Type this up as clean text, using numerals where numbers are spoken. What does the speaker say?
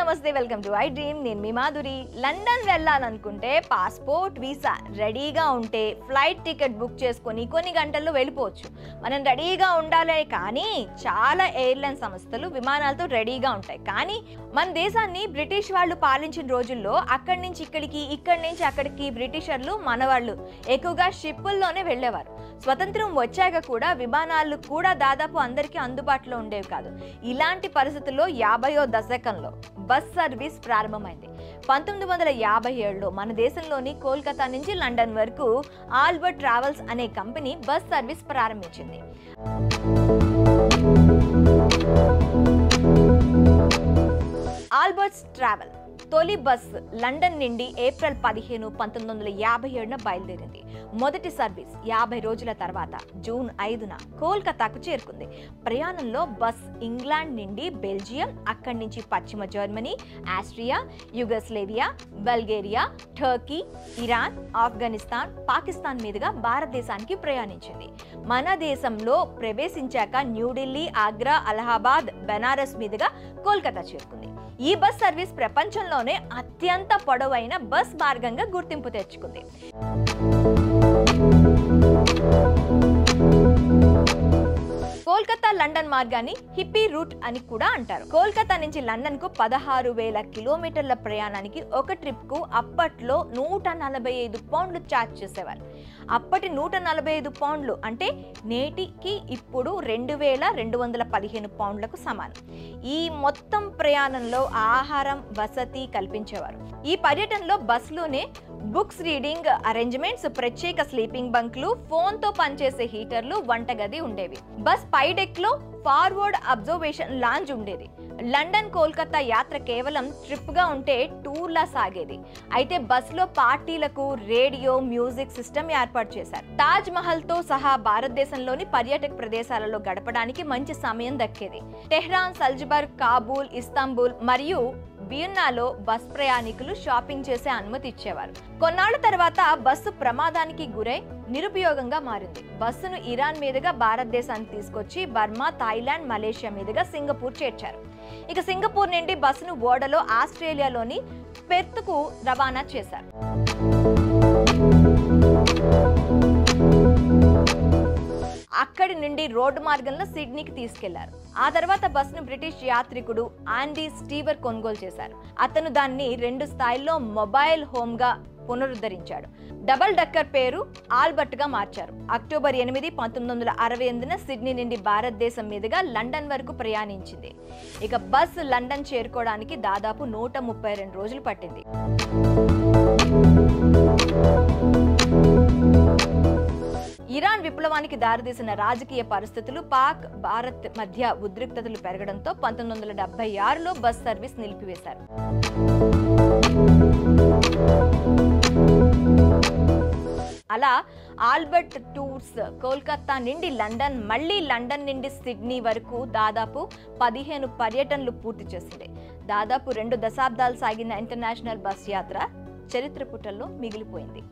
నమస్తే welcome to I dream. నేను మీ Madhuri. London వెళ్ళాలనుకుంటే పాస్పోర్ట్ వీసా రెడీగా ఉంటే ఫ్లైట్ టికెట్ బుక్ చేసుకొని కొన్ని గంటల్లో వెళ్ళిపోవచ్చు. మనం రెడీగా ఉండాలి, కానీ చాలా ఎయిర్లైన్ సంస్థలు విమానాలతో రెడీగా ఉంటాయి. కానీ మన దేశాన్ని బ్రిటిష్ వాళ్ళు పాలించిన రోజుల్లో అక్కడి నుంచి ఇక్కడికి, ఇక్కడి నుంచి అక్కడికి బ్రిటిషర్లు మనవాళ్ళు ఎక్కువగా షిప్పుల్లోనే వెళ్ళేవారు. స్వతంత్రం వచ్చాక కూడా విమానాలు కూడా దాదాపు అందరికీ అందుబాటులో ఉండేవి కాదు. ఇలాంటి పరిస్థితుల్లో 50వ దశకంలో బస్ సర్వీస్ ప్రారంభమైంది. 1957లో మన దేశంలోని కోల్కతా నుంచి లండన్ వరకు ఆల్బర్ట్ ట్రావెల్స్ అనే కంపెనీ బస్ సర్వీస్ ప్రారంభించింది. ఆల్బర్ట్స్ ట్రావెల్ తొలి బస్ లండన్ నుండి ఏప్రిల్ 15, 1957న బయలుదేరింది. మొదటి సర్వీస్ 50 రోజుల తర్వాత జూన్ 5న కోల్కతాకు చేరుకుంది. ప్రయాణంలో బస్ ఇంగ్లాండ్ నుండి బెల్జియం, అక్కడి నుంచి పశ్చిమ Germany, Austria, Yugoslavia, Bulgaria, Turkey, Iran, Afghanistan, Pakistan మీదుగా భారతదేశానికి ప్రయాణించింది. మన దేశంలో ప్రవేశించాక న్యూఢిల్లీ, ఆగ్రా, అలహాబాద్, బెనారస్ మీదుగా కోల్కతా చేరుకుంది. ఈ బస్ సర్వీస్ ప్రపంచంలోనే అత్యంత పొడవైన బస్ మార్గంగా గుర్తింపు తెచ్చుకుంది. కోల్కతా లండన్ మార్గాన్ని హిప్పీ రూట్ అని కూడా అంటారు. కోల్కతా నుంచి లండన్ కు 16,000 కిలోమీటర్ల ప్రయాణానికి ఒక ట్రిప్ కు అప్పట్లో 145 పౌండ్లు ఛార్జ్ చేసేవారు. అప్పటి 145 పౌండ్లు అంటే నేటికి ఇప్పుడు 2,215 పౌండ్లకు సమానం. ఈ మొత్తం ప్రయాణంలో ఆహారం, వసతి కల్పించేవారు. ఈ పర్యటనలో బస్సులోనే బుక్స్ రీడింగ్ అరేంజ్మెంట్స్, ప్రత్యేక స్లీపింగ్ బంక్లు, ఫోన్ తో పనిచేసే హీటర్లు, వంటగది ఉండేవి. బస్ పై డెక్ లో ఫార్వర్డ్ అబ్జర్వేషన్ లాంజ్ ఉండేది. లండన్ కోల్కతా యాత్ర కేవలం ట్రిప్ గా ఉంటే టూర్ లా సాగేది. అయితే బస్ లో పార్టీలకు రేడియో, మ్యూజిక్ సిస్టమ్ ఏర్పాటు చేశారు. తాజ్ మహల్ తో సహా భారతదేశంలోని పర్యాటక ప్రదేశాలలో గడపడానికి మంచి సమయం దక్కేది. టెహ్రాన్, సల్జ్బర్గ్, కాబూల్, ఇస్తాంబుల్ మరియు వియన్నాలో బస్ ప్రయాణికులు షాపింగ్ చేసే అనుమతి ఇచ్చేవారు. కొన్నాళ్ల తర్వాత బస్సు ప్రమాదానికి గురై నిరుపయోగంగా మారింది. బస్సును ఇరాన్ మీదుగా భారతదేశానికి తీసుకొచ్చి బర్మా, థాయిలాండ్, మలేషియా మీదుగా సింగపూర్ చేర్చారు. ఇక సింగపూర్ నుండి బస్సును ఓడలో ఆస్ట్రేలియాలోని పెర్త్కు రవాణా చేశారు. అక్కడి నుండి రోడ్డు మార్గంలో సిడ్నీకి తీసుకెళ్లారు. ఆ తర్వాత బస్సును బ్రిటిష్ యాత్రికుడు ఆండీ స్టీవర్ కొనుగోలు చేశారు. అతను దాన్ని 2 స్థాయిల్లో మొబైల్ హోమ్ గా పునరుద్ధరించాడు. డబల్ డక్కర్ పేరు ఆల్బర్ట్ గా మార్చారు. అక్టోబర్ 8, 1968న సిడ్నీ నుండి భారతదేశం మీదుగా లండన్ వరకు ప్రయాణించింది. ఇక బస్ లండన్ చేరుకోవడానికి దాదాపు 132 రోజులు పట్టింది. ఇరాన్ విప్లవానికి దారితీసిన రాజకీయ పరిస్థితులు, పాక్, భారత్ మధ్య ఉద్రిక్తతలు పెరగడంతో 1976లో బస్ సర్వీస్ నిలిపివేశారు. అలా ఆల్బర్ట్ టూర్స్ కోల్కతా నుండి లండన్, మళ్ళీ లండన్ నుండి సిడ్నీ వరకు దాదాపు 15 పర్యటనలు పూర్తి చేసింది. దాదాపు 2 దశాబ్దాలు సాగిన ఇంటర్నేషనల్ బస్ యాత్ర చరిత్ర పుటల్లో మిగిలిపోయింది.